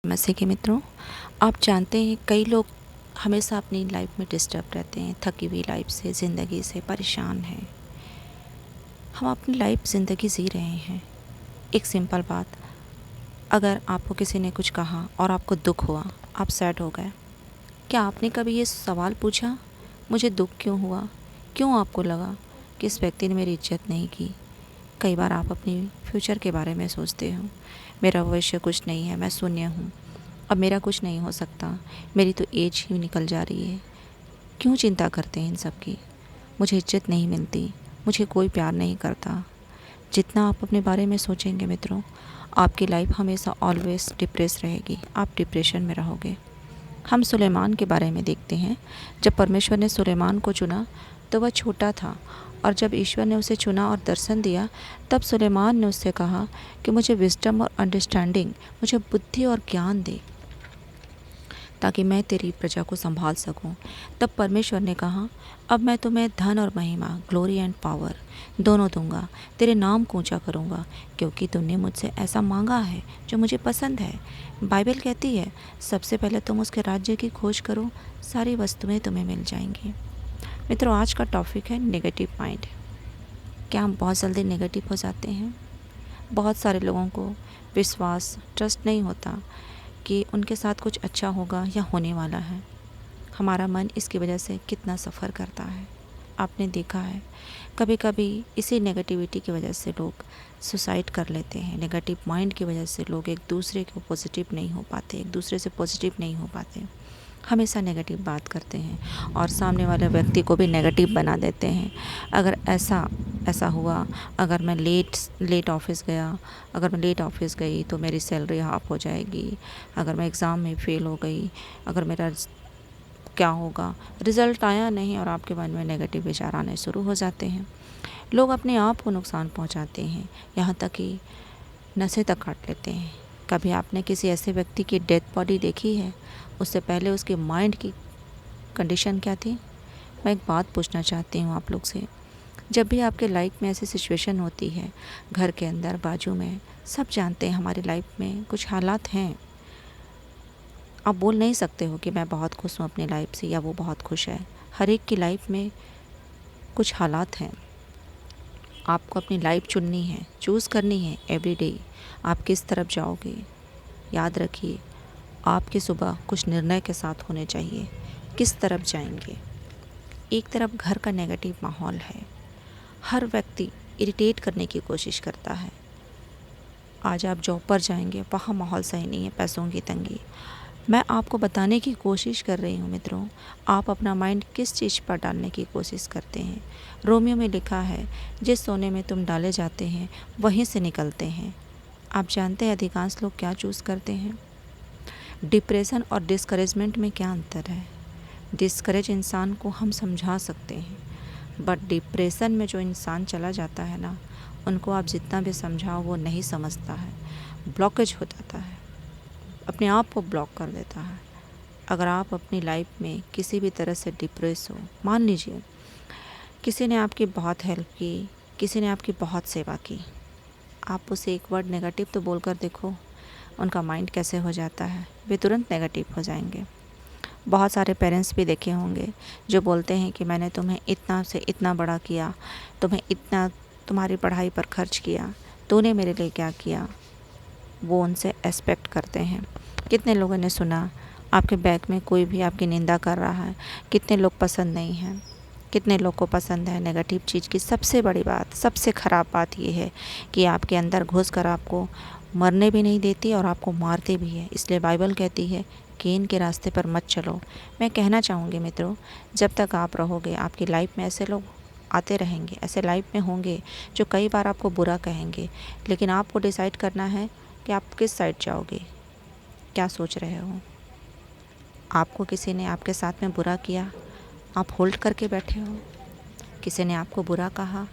नमस्ते के मित्रों, आप जानते हैं कई लोग हमेशा अपनी लाइफ में डिस्टर्ब रहते हैं, थकी हुई लाइफ से, ज़िंदगी से परेशान हैं। हम अपनी लाइफ ज़िंदगी जी रहे हैं। एक सिंपल बात, अगर आपको किसी ने कुछ कहा और आपको दुख हुआ, आप सैड हो गए, क्या आपने कभी ये सवाल पूछा, मुझे दुख क्यों हुआ? क्यों आपको लगा कि इस व्यक्ति ने मेरी इज्जत नहीं की? कई बार आप अपनी फ्यूचर के बारे में सोचते हो, मेरा भविष्य कुछ नहीं है, मैं शून्य हूँ, अब मेरा कुछ नहीं हो सकता, मेरी तो एज ही निकल जा रही है। क्यों चिंता करते हैं इन सब की? मुझे इज्जत नहीं मिलती, मुझे कोई प्यार नहीं करता। जितना आप अपने बारे में सोचेंगे मित्रों, आपकी लाइफ हमेशा ऑलवेज डिप्रेस रहेगी, आप डिप्रेशन में रहोगे। हम सुलेमान के बारे में देखते हैं। जब परमेश्वर ने सुलेमान को चुना तो वह छोटा था, और जब ईश्वर ने उसे चुना और दर्शन दिया, तब सुलेमान ने उससे कहा कि मुझे विजडम और अंडरस्टैंडिंग, मुझे बुद्धि और ज्ञान दे ताकि मैं तेरी प्रजा को संभाल सकूं। तब परमेश्वर ने कहा, अब मैं तुम्हें धन और महिमा, ग्लोरी एंड पावर दोनों दूंगा, तेरे नाम को ऊंचा करूंगा, क्योंकि तुमने मुझसे ऐसा मांगा है जो मुझे पसंद है। बाइबल कहती है, सबसे पहले तुम उसके राज्य की खोज करो, सारी वस्तुएं तुम्हें मिल जाएंगी। मित्रों, आज का टॉपिक है नेगेटिव माइंड। क्या हम बहुत जल्दी नेगेटिव हो जाते हैं? बहुत सारे लोगों को विश्वास, ट्रस्ट नहीं होता कि उनके साथ कुछ अच्छा होगा या होने वाला है। हमारा मन इसकी वजह से कितना सफ़र करता है। आपने देखा है, कभी कभी इसी नेगेटिविटी की वजह से लोग सुसाइड कर लेते हैं। नेगेटिव माइंड की वजह से लोग एक दूसरे को पॉजिटिव नहीं हो पाते, एक दूसरे से पॉजिटिव नहीं हो पाते, हमेशा नेगेटिव बात करते हैं और सामने वाले व्यक्ति को भी नेगेटिव बना देते हैं। अगर ऐसा हुआ, अगर मैं लेट ऑफिस गया, अगर मैं लेट ऑफिस गई तो मेरी सैलरी हाफ हो जाएगी, अगर मैं एग्ज़ाम में फ़ेल हो गई, अगर मेरा क्या होगा, रिज़ल्ट आया नहीं, और आपके मन में नेगेटिव विचार आने शुरू हो जाते हैं। लोग अपने आप को नुकसान पहुंचाते हैं, यहाँ तक कि नशे तक काट लेते हैं। कभी आपने किसी ऐसे व्यक्ति की डेथ बॉडी देखी है? उससे पहले उसके माइंड की कंडीशन क्या थी? मैं एक बात पूछना चाहती हूँ आप लोग से। जब भी आपके लाइफ में ऐसी सिचुएशन होती है, घर के अंदर, बाजू में, सब जानते हैं हमारी लाइफ में कुछ हालात हैं। आप बोल नहीं सकते हो कि मैं बहुत खुश हूँ अपनी लाइफ से या वो बहुत खुश है। हर एक की लाइफ में कुछ हालात हैं। आपको अपनी लाइफ चुननी है, चूज़ करनी है एवरी डे। आप किस तरफ जाओगे? याद रखिए, आपकी सुबह कुछ निर्णय के साथ होने चाहिए। किस तरफ जाएंगे? एक तरफ घर का नेगेटिव माहौल है, हर व्यक्ति इरिटेट करने की कोशिश करता है। आज आप जॉब पर जाएंगे, वहाँ माहौल सही नहीं है, पैसों की तंगी। मैं आपको बताने की कोशिश कर रही हूँ मित्रों, आप अपना माइंड किस चीज़ पर डालने की कोशिश करते हैं। रोमियो में लिखा है, जिस सोने में तुम डाले जाते हैं वहीं से निकलते हैं। आप जानते हैं अधिकांश लोग क्या चूज़ करते हैं? डिप्रेशन और डिस्करेजमेंट में क्या अंतर है? डिस्करेज इंसान को हम समझा सकते हैं, बट डिप्रेशन में जो इंसान चला जाता है ना, उनको आप जितना भी समझाओ वो नहीं समझता है, ब्लॉकेज हो जाता है, अपने आप को ब्लॉक कर देता है। अगर आप अपनी लाइफ में किसी भी तरह से डिप्रेस हो, मान लीजिए किसी ने आपकी बहुत हेल्प की, किसी ने आपकी बहुत सेवा की, आप उसे एक वर्ड नेगेटिव तो बोलकर देखो, उनका माइंड कैसे हो जाता है, वे तुरंत नेगेटिव हो जाएंगे। बहुत सारे पेरेंट्स भी देखे होंगे जो बोलते हैं कि मैंने तुम्हें इतना से इतना बड़ा किया, तुम्हें इतना तुम्हारी पढ़ाई पर खर्च किया, तूने मेरे लिए क्या किया। वो उनसे एक्सपेक्ट करते हैं। कितने लोगों ने सुना आपके बैक में कोई भी आपकी निंदा कर रहा है? कितने लोग पसंद नहीं हैं, कितने लोग को पसंद है नेगेटिव चीज़ की। सबसे बड़ी बात, सबसे ख़राब बात ये है कि आपके अंदर घुस कर आपको मरने भी नहीं देती और आपको मारते भी है। इसलिए बाइबल कहती है कि इनके रास्ते पर मत चलो। मैं कहना चाहूँगी मित्रों, जब तक आप रहोगे आपकी लाइफ में ऐसे लोग आते रहेंगे, ऐसे लाइफ में होंगे जो कई बार आपको बुरा कहेंगे, लेकिन आपको डिसाइड करना है कि आप किस साइड जाओगे, क्या सोच रहे हो। आपको किसी ने आपके साथ में बुरा किया, आप होल्ड करके बैठे हो। किसी ने आपको बुरा कहा,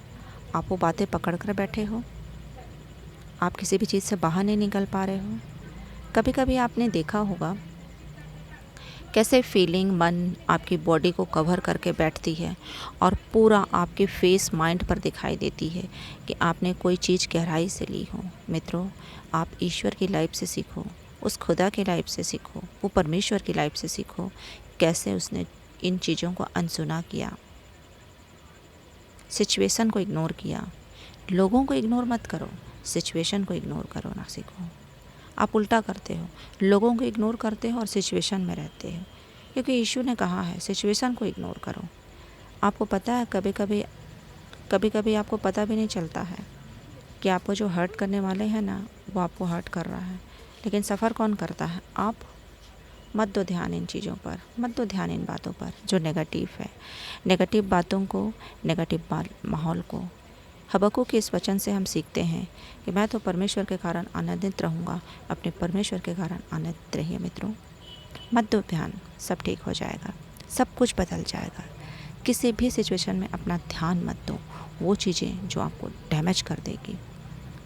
आप वो बातें पकड़ कर बैठे हो। आप किसी भी चीज़ से बाहर नहीं निकल पा रहे हो। कभी कभी आपने देखा होगा कैसे फीलिंग, मन आपकी बॉडी को कवर करके बैठती है और पूरा आपके फेस, माइंड पर दिखाई देती है कि आपने कोई चीज़ गहराई से ली हो। मित्रों, आप ईश्वर की लाइफ से सीखो। उस खुदा की लाइफ से सीखो, वो परमेश्वर की लाइफ से सीखो, कैसे उसने इन चीज़ों को अनसुना किया, सिचुएशन को इग्नोर किया। लोगों को इग्नोर मत करो, सिचुएशन को इग्नोर करो ना सीखो। आप उल्टा करते हो, लोगों को इग्नोर करते हो और सिचुएशन में रहते हो, क्योंकि यीशु ने कहा है सिचुएशन को इग्नोर करो। आपको पता है कभी कभी आपको पता भी नहीं चलता है कि आपको जो हर्ट करने वाले हैं ना, वो आपको हर्ट कर रहा है, लेकिन सफ़र कौन करता है? आप। मत दो ध्यान इन चीज़ों पर, मत दो ध्यान इन बातों पर जो नेगेटिव है, नेगेटिव बातों को, नेगेटिव माहौल को। हबक्कूक के इस वचन से हम सीखते हैं कि मैं तो परमेश्वर के कारण आनंदित रहूँगा। अपने परमेश्वर के कारण आनंदित रहिए मित्रों। मत दो ध्यान, सब ठीक हो जाएगा, सब कुछ बदल जाएगा। किसी भी सिचुएशन में अपना ध्यान मत दो, वो चीज़ें जो आपको डैमेज कर देगी।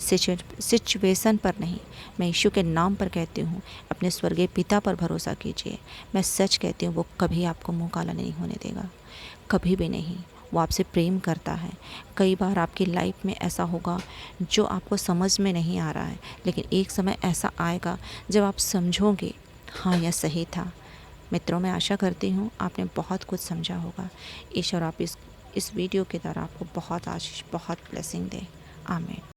सिचुएशन पर नहीं, मैं यीशु के नाम पर कहती हूँ, अपने स्वर्गीय पिता पर भरोसा कीजिए। मैं सच कहती हूँ, वो कभी आपको मुँह काला नहीं होने देगा, कभी भी नहीं। वो आपसे प्रेम करता है। कई बार आपकी लाइफ में ऐसा होगा जो आपको समझ में नहीं आ रहा है, लेकिन एक समय ऐसा आएगा जब आप समझोगे हाँ यह सही था। मित्रों, मैं आशा करती हूँ आपने बहुत कुछ समझा होगा। ईश्वर आप इस वीडियो के द्वारा आपको बहुत आशीष, बहुत ब्लेसिंग दे। आमीन।